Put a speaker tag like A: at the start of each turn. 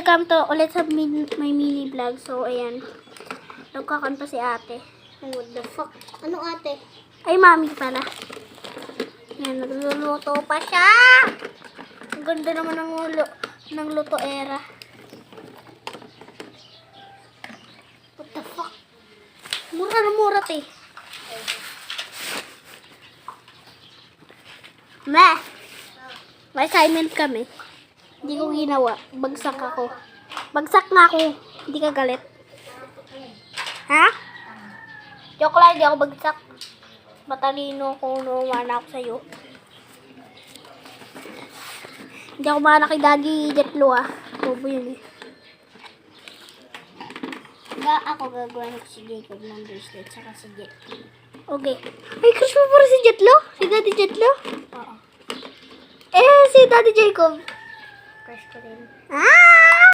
A: welcome to ulit sa my mini vlog. So, ayan. Nagkakan pa si ate.
B: What the fuck? Ano ate?
A: Ay, mami pala. Ayan, nagluluto pa siya. Ang ganda naman ng luto era.
B: What the fuck?
A: Mura na mura, te. Meh! May assignment kami. Hindi ko ginawa. Bagsak ako. Bagsak na ako. Hindi ka galit. Ha? Joke lang, hindi ako bagsak. Matalino ko, nuwana ako sa'yo. Hindi ako mana kay Daddy Jetlo, ah. Bobo yun, eh.
B: Ako gagawa ko si Jacob ng bracelet saka si Jet.
A: Okay. Ay, crush mo pa rin si Jetlo? Si Daddy Jetlo?
B: Oo.
A: Eh, si Daddy Jacob.
B: Crush ko rin.
A: Ah!